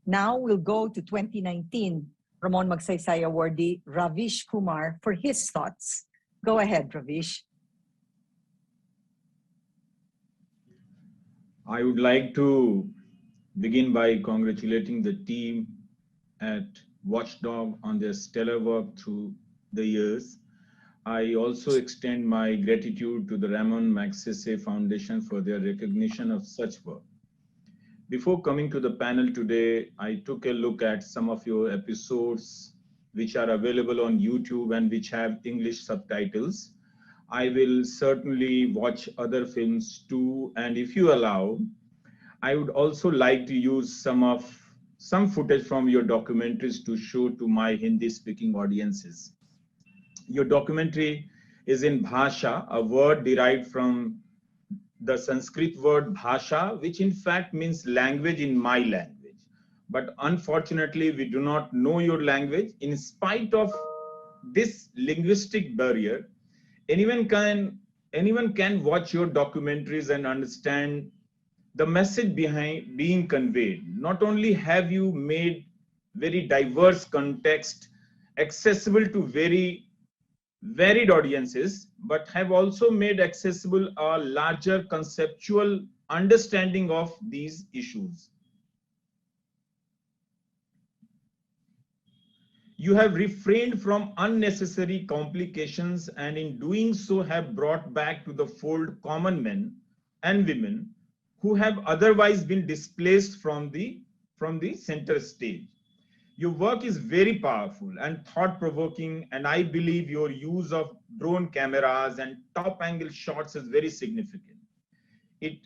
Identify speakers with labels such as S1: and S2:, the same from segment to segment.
S1: Now we'll go to 2019 Ramon Magsaysay Awardee Ravish Kumar for his thoughts. Go ahead, Ravish.
S2: I would like to begin by congratulating the team at Watchdog on their stellar work through the years. I also extend my gratitude to the Ramon Magsaysay Foundation for their recognition of such work. Before coming to the panel today, I took a look at some of your episodes which are available on YouTube and which have English subtitles. I will certainly watch other films too, and if you allow, I would also like to use some footage from your documentaries to show to my Hindi speaking audiences. Your documentary is in Bhasha, a word derived from the Sanskrit word bhasha, which in fact means language in my language. But unfortunately, we do not know your language. In spite of this linguistic barrier, anyone can watch your documentaries and understand the message behind being conveyed. Not only have you made very diverse context accessible to very varied audiences, but have also made accessible a larger conceptual understanding of these issues. You have refrained from unnecessary complications and in doing so have brought back to the fold common men and women who have otherwise been displaced from the center stage. Your work is very powerful and thought-provoking, and I believe your use of drone cameras and top-angle shots is very significant. It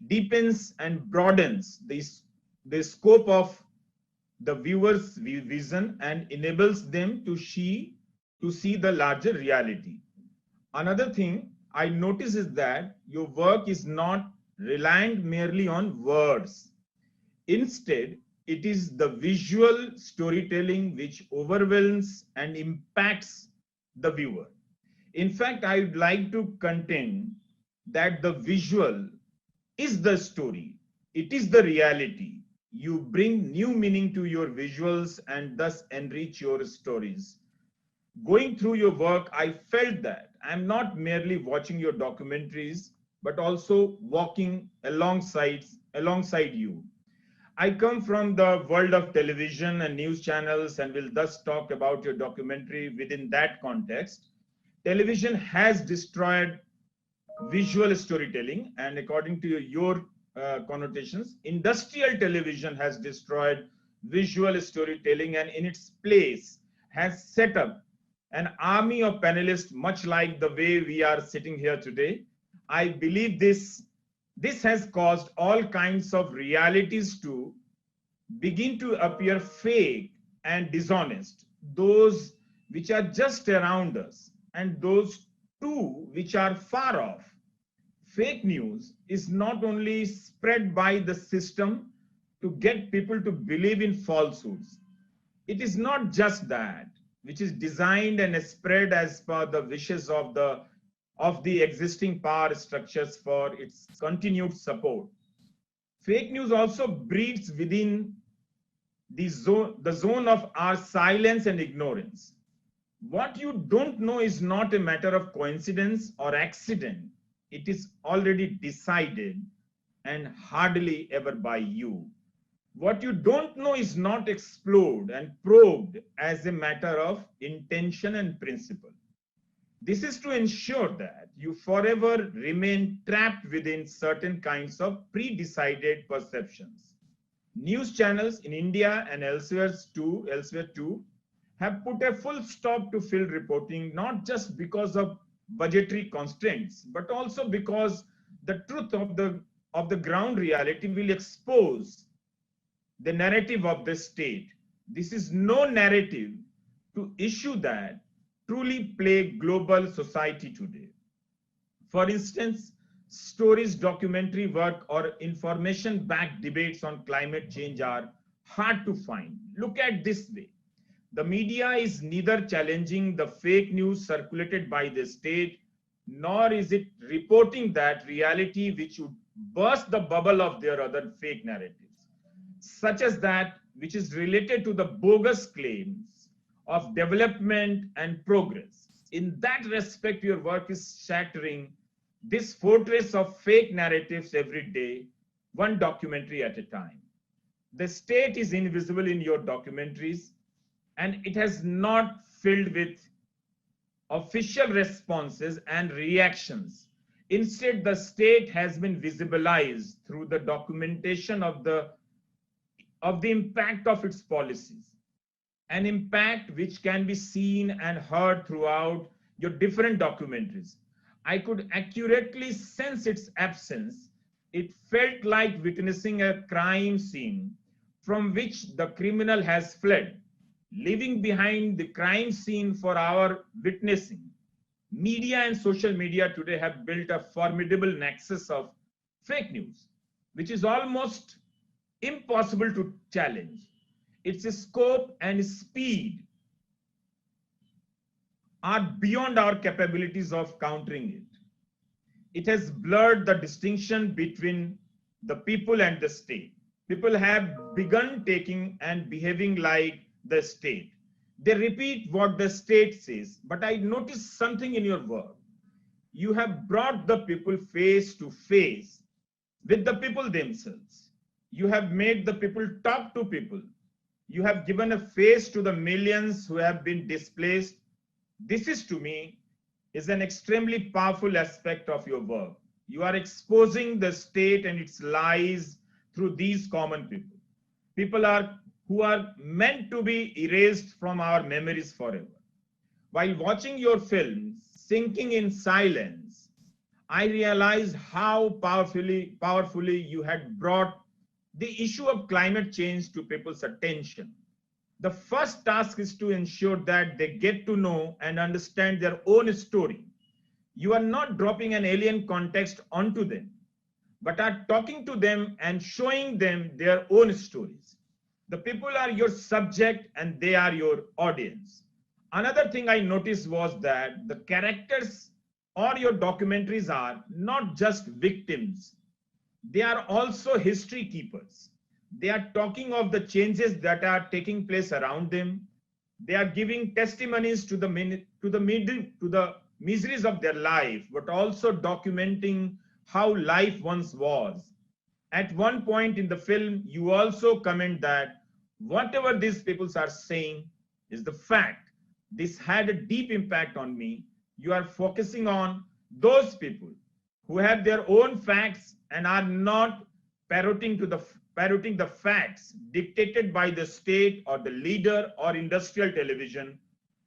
S2: deepens and broadens the scope of the viewer's vision and enables them to see the larger reality. Another thing I notice is that your work is not reliant merely on words. Instead, it is the visual storytelling which overwhelms and impacts the viewer. In fact, I would like to contend that the visual is the story. It is the reality. You bring new meaning to your visuals and thus enrich your stories. Going through your work, I felt that I'm not merely watching your documentaries, but also walking alongside you. I come from the world of television and news channels and will thus talk about your documentary within that context. Television has destroyed visual storytelling, and according to your connotations, industrial television has destroyed visual storytelling and in its place has set up an army of panelists, much like the way we are sitting here today. I believe this has caused all kinds of realities to begin to appear fake and dishonest, those which are just around us and those too which are far off. Fake news is not only spread by the system to get people to believe in falsehoods. It is not just that, which is designed and spread as per the wishes of the existing power structures for its continued support. Fake news also breeds within the zone of our silence and ignorance. What you don't know is not a matter of coincidence or accident. It is already decided and hardly ever by you. What you don't know is not explored and probed as a matter of intention and principle. This is to ensure that you forever remain trapped within certain kinds of pre-decided perceptions. News channels in India and elsewhere too have put a full stop to field reporting, not just because of budgetary constraints, but also because the truth of the ground reality will expose the narrative of the state. This is no narrative to issue that truly plague global society today. For instance, stories, documentary work, or information-backed debates on climate change are hard to find. Look at this way. The media is neither challenging the fake news circulated by the state, nor is it reporting that reality which would burst the bubble of their other fake narratives. such as that which is related to the bogus claims of development and progress. In that respect, your work is shattering this fortress of fake narratives every day, one documentary at a time. The state is invisible in your documentaries, and it has not filled with official responses and reactions. Instead, the state has been visibilized through the documentation of the impact of its policies, an impact which can be seen and heard throughout your different documentaries. I could accurately sense its absence. It felt like witnessing a crime scene from which the criminal has fled, leaving behind the crime scene for our witnessing. Media and social media today have built a formidable nexus of fake news, which is almost impossible to challenge. Its scope and speed are beyond our capabilities of countering it. It has blurred the distinction between the people and the state. People have begun taking and behaving like the state. They repeat what the state says, but I noticed something in your work. You have brought the people face to face with the people themselves. You have made the people talk to people. You have given a face to the millions who have been displaced. This is, to me, is an extremely powerful aspect of your work. You are exposing the state and its lies through these common people. People who are meant to be erased from our memories forever. While watching your films, Sinking in Silence, I realized how powerfully you had brought the issue of climate change to people's attention. The first task is to ensure that they get to know and understand their own story. You are not dropping an alien context onto them, but are talking to them and showing them their own stories. The people are your subject and they are your audience. Another thing I noticed was that the characters or your documentaries are not just victims, they are also history keepers. They are talking of the changes that are taking place around them. They are giving testimonies to the miseries of their life, but also documenting how life once was. At one point in the film, you also comment that whatever these people are saying is the fact. This had a deep impact on me. You are focusing on those people who have their own facts and are not parroting the facts dictated by the state or the leader or industrial television,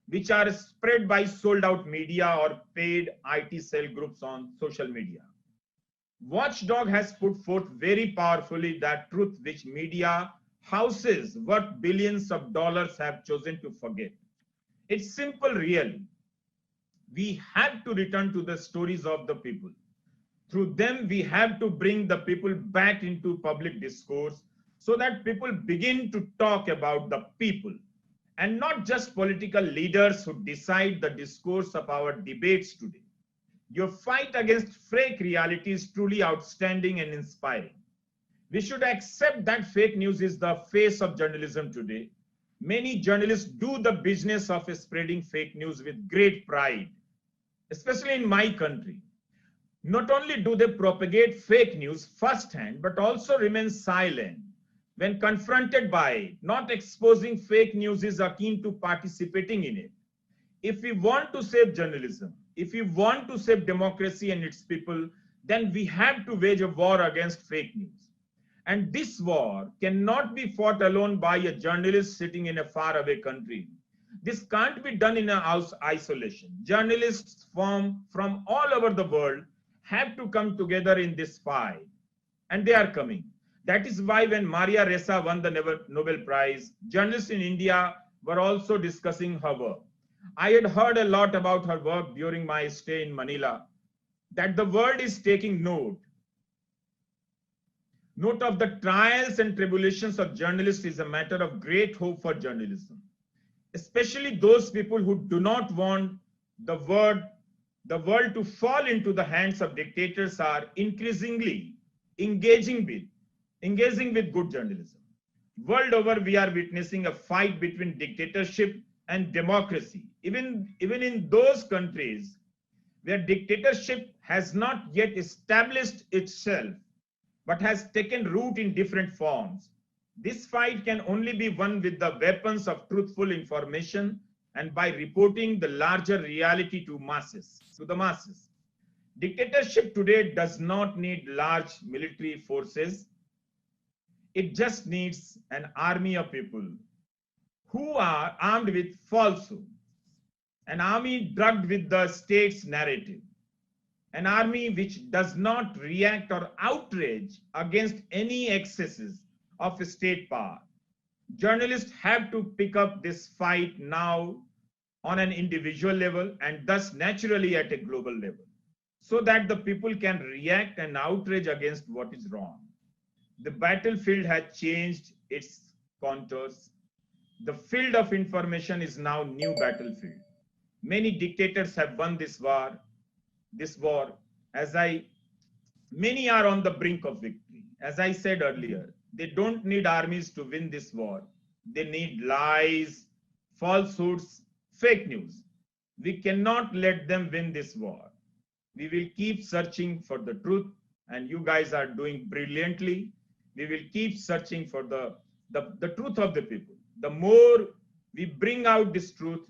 S2: which are spread by sold out media or paid IT cell groups on social media. Watchdog has put forth very powerfully that truth which media houses worth billions of dollars have chosen to forget. It's simple, really. We have to return to the stories of the people. Through them, we have to bring the people back into public discourse so that people begin to talk about the people and not just political leaders who decide the discourse of our debates today. Your fight against fake reality is truly outstanding and inspiring. We should accept that fake news is the face of journalism today. Many journalists do the business of spreading fake news with great pride, especially in my country. Not only do they propagate fake news firsthand, but also remain silent when confronted by it. Not exposing fake news is akin to participating in it. If we want to save journalism, if we want to save democracy and its people, then we have to wage a war against fake news. And this war cannot be fought alone by a journalist sitting in a faraway country. This can't be done in isolation. Journalists from all over the world have to come together in this fight, and they are coming. That is why when Maria Ressa won the Nobel Prize, journalists in India were also discussing her work. I had heard a lot about her work during my stay in Manila, that the world is taking note of the trials and tribulations of journalists is a matter of great hope for journalism, especially those people who do not want the world to fall into the hands of dictators are increasingly engaging with good journalism. World over, we are witnessing a fight between dictatorship and democracy. Even in those countries where dictatorship has not yet established itself, but has taken root in different forms. This fight can only be won with the weapons of truthful information and by reporting the larger reality to the masses. Dictatorship today does not need large military forces. It just needs an army of people who are armed with falsehood, an army drugged with the state's narrative, an army which does not react or outrage against any excesses of state power. Journalists have to pick up this fight now on an individual level and thus naturally at a global level, so that the people can react and outrage against what is wrong. The battlefield has changed its contours. The field of information is now new battlefield. Many dictators have won this war, many are on the brink of victory. As I said earlier, they don't need armies to win this war. They need lies, falsehoods, fake news. We cannot let them win this war. We will keep searching for the truth, and you guys are doing brilliantly. We will keep searching for the truth of the people. The more we bring out this truth,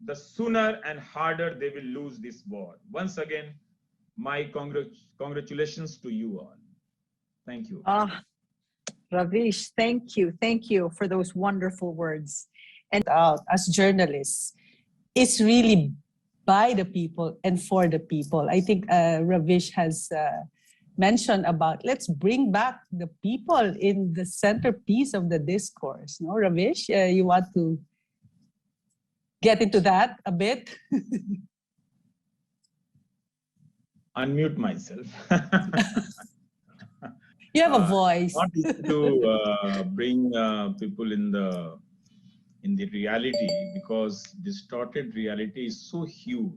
S2: the sooner and harder they will lose this war. Once again, my congratulations to you all. Thank you.
S1: Ravish, thank you. Thank you for those wonderful words.
S3: And as journalists, it's really by the people and for the people. I think Ravish has mentioned about let's bring back the people in the centerpiece of the discourse. No, Ravish, you want to get into that a bit?
S2: Unmute myself.
S3: You have a voice.
S2: Not easy to bring people in the reality, because distorted reality is so huge,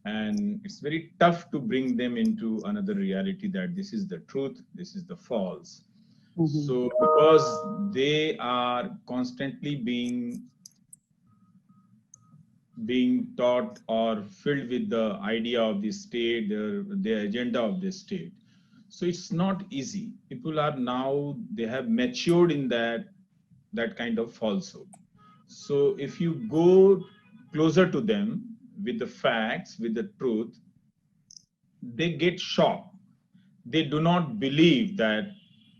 S2: and it's very tough to bring them into another reality that this is the truth, this is the false. Mm-hmm. So because they are constantly being taught or filled with the idea of the state, the agenda of the state. So it's not easy. People are now, they have matured in that kind of falsehood. So if you go closer to them with the facts, with the truth, they get shocked. They do not believe that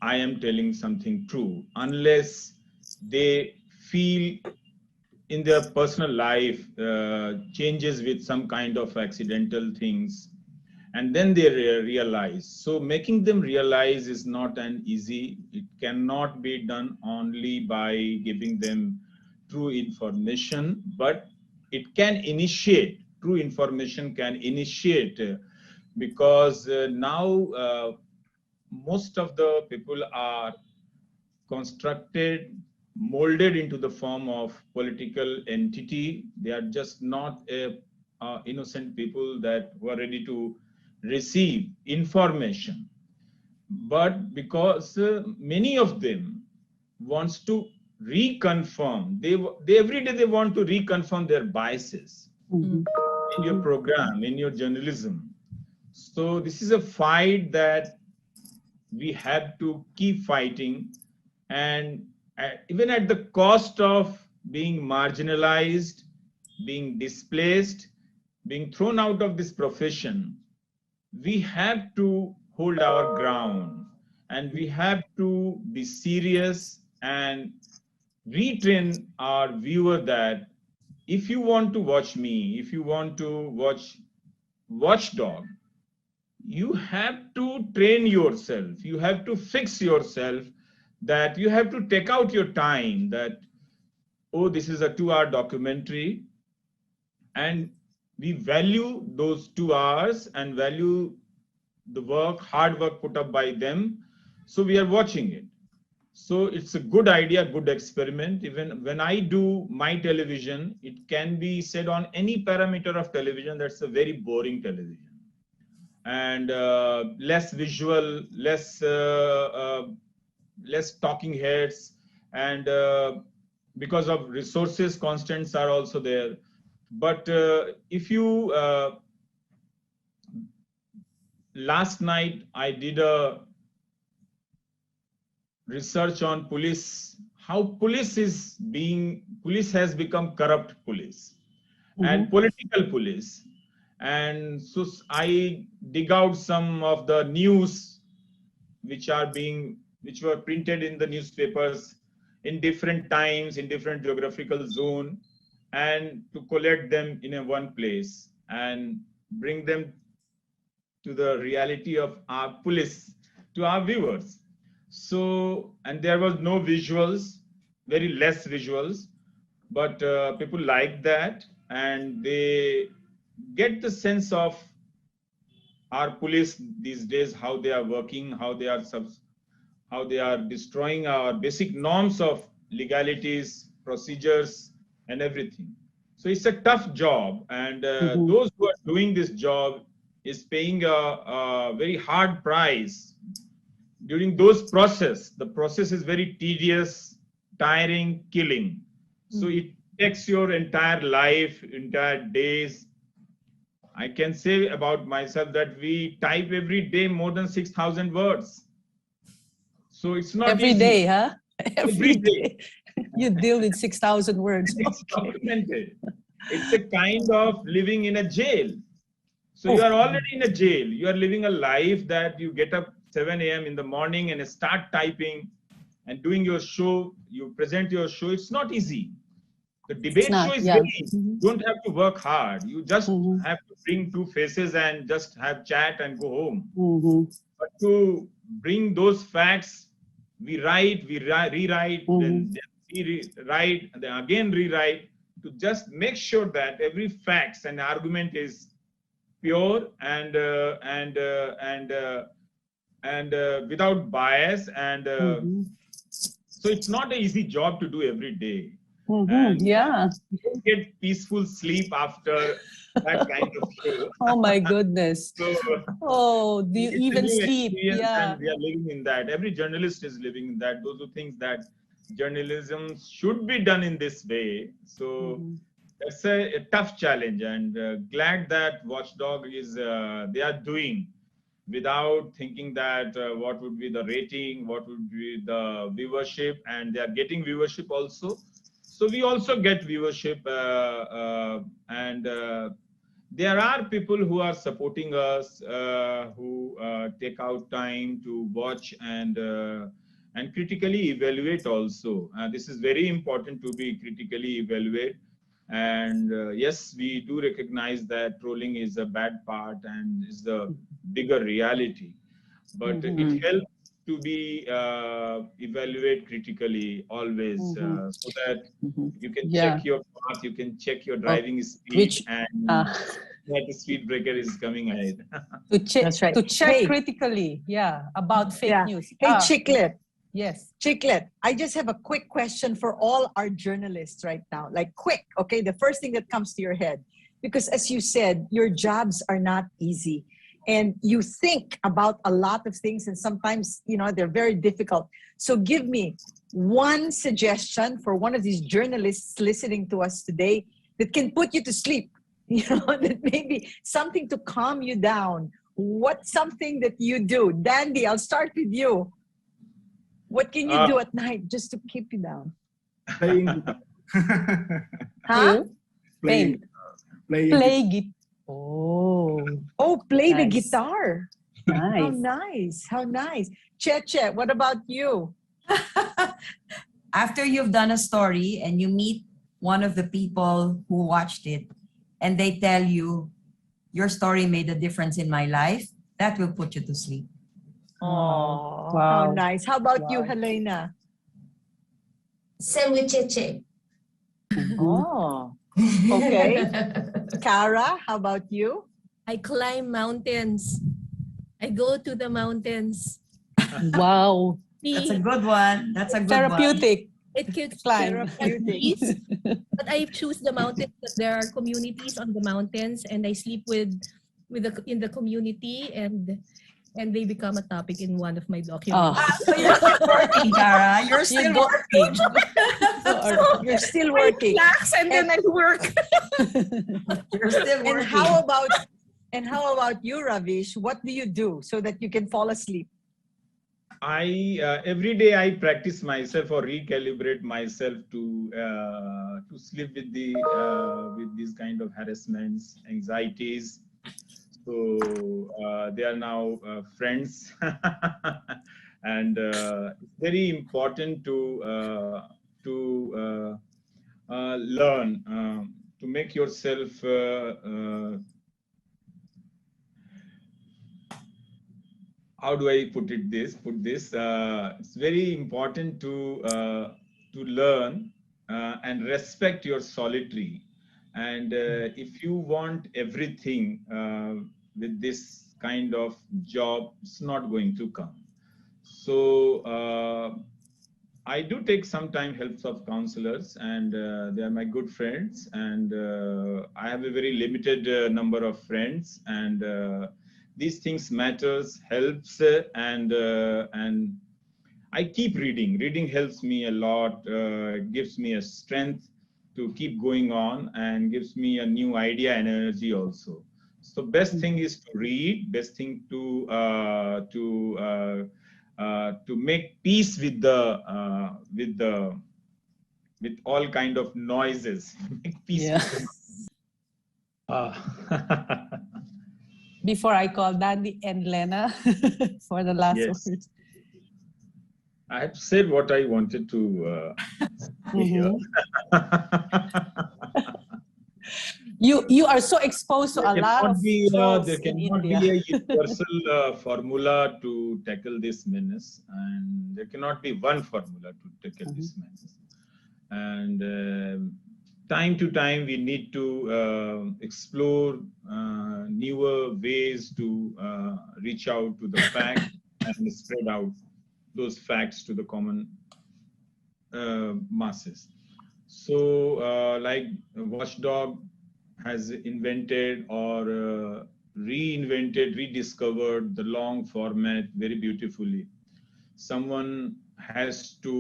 S2: I am telling something true unless they feel in their personal life changes with some kind of accidental things, and then they realize. So making them realize is not an easy. It cannot be done only by giving them true information, but it can initiate. True information can initiate, because now most of the people are constructed, molded into the form of political entity. They are just not innocent people that were ready to receive information. But because many of them wants to reconfirm, they every day they want to reconfirm their biases in your program, in your journalism. So this is a fight that we have to keep fighting, and even at the cost of being marginalized, being displaced, being thrown out of this profession, we have to hold our ground, and we have to be serious and retrain our viewer that if you want to watch me, if you want to watch Watchdog, you have to train yourself, you have to fix yourself, that you have to take out your time, that, oh, this is a 2-hour documentary, and we value those 2 hours and value the work, hard work put up by them. So we are watching it. So it's a good idea, good experiment. Even when I do my television, it can be said on any parameter of television, that's a very boring television. And less visual, less talking heads, and because of resources constraints are also there. But if you last night I did a research on police, how police has become corrupt police and political police. And so I dig out some of the news which were printed in the newspapers in different times, in different geographical zone, and to collect them in one place and bring them to the reality of our police to our viewers. So, and there was no visuals, very less visuals, but people like that, and they get the sense of our police these days, how they are working, how they are destroying our basic norms of legalities, procedures, and everything. So it's a tough job, and those who are doing this job is paying a very hard price during those process. The process is very tedious, tiring, killing. So it takes your entire life, entire days. I can say about myself that we type every day more than 6,000 words. So it's not
S3: every
S2: easy.
S3: day, huh?
S2: Every day.
S3: You deal with 6,000 words.
S2: It's documented. It's a kind of living in a jail. So you are already in a jail. You are living a life that you get up 7 a.m. in the morning and start typing and doing your show. You present your show. It's not easy. The debate show is very easy. You don't have to work hard. You just have to bring two faces and just have chat and go home. But to bring those facts, we write, rewrite, then rewrite, and then again rewrite, to just make sure that every facts and argument is pure and without bias, and so it's not an easy job to do every day. And you don't get peaceful sleep after that kind of show.
S3: Oh my goodness.
S2: So,
S3: do you even sleep?
S2: Yeah. And we are living in that. Every journalist is living in that. Those who think that journalism should be done in this way. So that's a tough challenge, and glad that Watchdog is they are doing without thinking that what would be the rating, what would be the viewership, and they are getting viewership also. So we also get viewership, and there are people who are supporting us, who take out time to watch and critically evaluate also. This is very important, to be critically evaluate. And yes, we do recognize that trolling is a bad part and is the bigger reality, but it helps to be evaluate critically always, so that you can check your path, you can check your driving speed, and that the speed breaker is coming ahead.
S3: To check critically, about fake news.
S1: Hey, Chiclet.
S3: Yes.
S1: Chiclet, I just have a quick question for all our journalists right now. Like quick, okay? The first thing that comes to your head. Because as you said, your jobs are not easy. And you think about a lot of things, and sometimes, they're very difficult. So give me one suggestion for one of these journalists listening to us today that can put you to sleep. That maybe something to calm you down. What's something that you do? Dandy, I'll start with you. What can you do at night just to keep you down?
S4: Playing.
S1: Huh?
S4: Playing.
S3: Play guitar. Oh,
S1: play the guitar.
S3: Nice.
S1: How nice. Cheche, what about you?
S5: After you've done a story and you meet one of the people who watched it and they tell you, your story made a difference in my life, that will put you to sleep.
S1: Oh, wow. How nice. How about you, Helena?
S6: Same with Cheche.
S1: Oh, okay. Cara, how about you?
S7: I climb mountains. I go to the mountains.
S3: Wow.
S5: That's a good one. That's a good
S3: Therapeutic.
S5: one.
S7: It keeps
S1: Therapeutic.
S7: But I choose the mountains because there are communities on the mountains, and I sleep in the community, and and they become a topic in one of my
S3: Oh.
S7: documentaries.
S5: So you're still working, Cara. You're still
S3: go-
S5: working.
S1: You're still
S7: I
S1: working.
S7: relax and then I work.
S5: You're still
S1: And
S5: working.
S1: how about you, Ravish? What do you do so that you can fall asleep?
S2: I every day I practice myself or recalibrate myself to sleep with with these kind of harassments, anxieties. So they are now friends, and it's very important to learn to make yourself. How do I put this? It's very important to learn and respect your solitary. And if you want everything with this kind of job, it's not going to come. So I do take sometimes helps of counselors, and they are my good friends. And I have a very limited number of friends, and these things matters, helps, and I keep reading. Reading helps me a lot, gives me a strength to keep going on, and gives me a new idea and energy also. So best thing is to read. Best thing to make peace with all kind of noises. Make peace
S3: Yeah.
S2: with them.
S3: Before I call Dandy and Lena for the last
S2: Yes.
S3: words.
S2: I have said what I wanted to say here.
S3: You are so exposed to
S2: There
S3: a lot
S2: cannot
S3: of
S2: be
S3: trolls
S2: there
S3: in
S2: cannot
S3: India.
S2: be a universal formula to tackle this menace, and there cannot be one formula to tackle this menace. And time to time, we need to explore newer ways to reach out to the fact and spread out those facts to the common masses. So, like Watchdog has invented or reinvented, rediscovered the long format very beautifully. Someone has to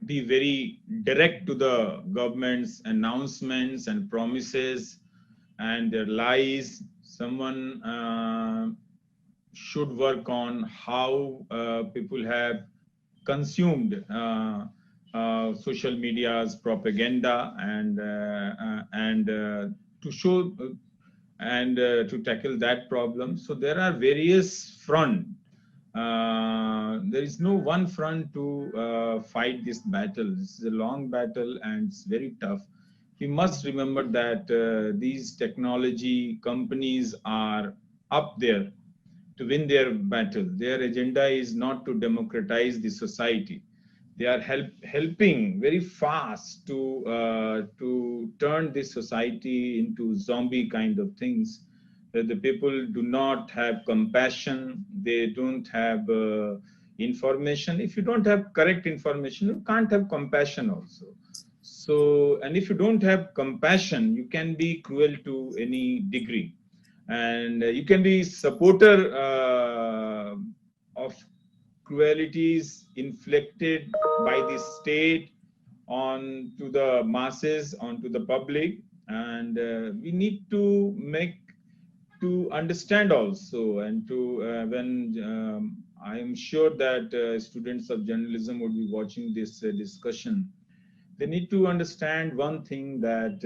S2: be very direct to the government's announcements and promises and their lies. Someone should work on how people have consumed social media's propaganda and to show and to tackle that problem. So there are various fronts. There is no one front to fight this battle. This is a long battle and it's very tough. We must remember that these technology companies are up there to win their battle. Their agenda is not to democratize the society. They are helping very fast to turn this society into zombie kind of things. That the people do not have compassion. They don't have information. If you don't have correct information, you can't have compassion also. So, and if you don't have compassion, you can be cruel to any degree. And you can be supporter of cruelties inflicted by the state on to the masses, onto the public, and we need to understand also, and to when I am sure that students of journalism would be watching this discussion, they need to understand one thing, that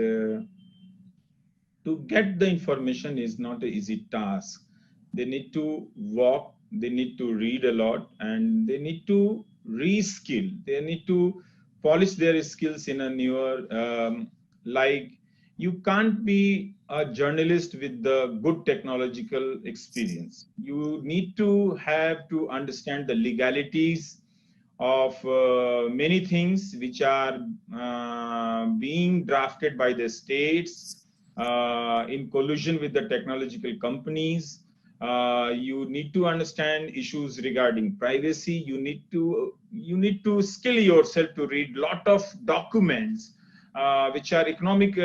S2: to get the information is not an easy task. They need to walk, they need to read a lot, and they need to reskill. They need to polish their skills in a newer, like you can't be a journalist with the good technological experience. You need to have to understand the legalities of many things which are being drafted by the states in collusion with the technological companies. You need to understand issues regarding privacy. You need to skill yourself to read lot of documents which are economic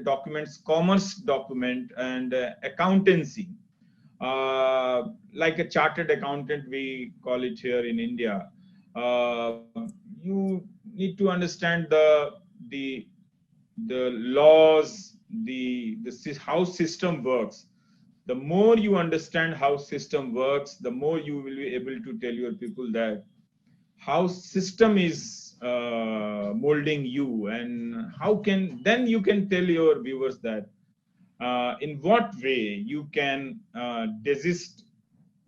S2: documents, commerce document, and accountancy. like a chartered accountant, we call it here in India. You need to understand the laws, how system works. The more you understand how system works, the more you will be able to tell your people that how system is molding you, and then you can tell your viewers that in what way you can desist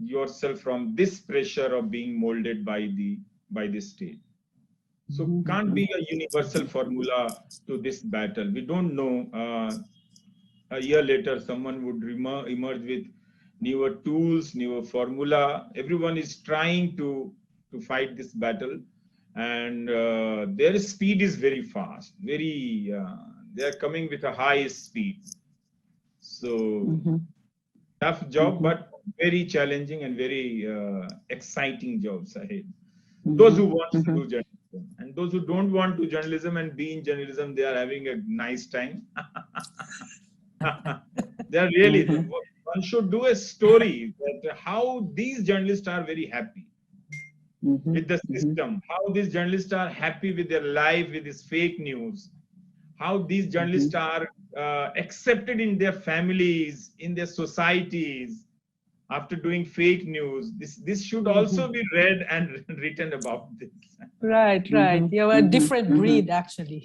S2: yourself from this pressure of being molded by the state. So can't be a universal formula to this battle. We don't know. A year later, someone would emerge with newer tools, newer formula. Everyone is trying to fight this battle, and their speed is very fast. They are coming with a high speed. So tough job, but very challenging and very exciting jobs ahead. Those who want to do journalism, and those who don't want to journalism and be in journalism, they are having a nice time. They are really. One should do a story that how these journalists are very happy with the system. How these journalists are happy with their life, with this fake news. How these journalists are accepted in their families, in their societies, after doing fake news. This should also be read and written about this.
S3: Right. You are a different breed, actually.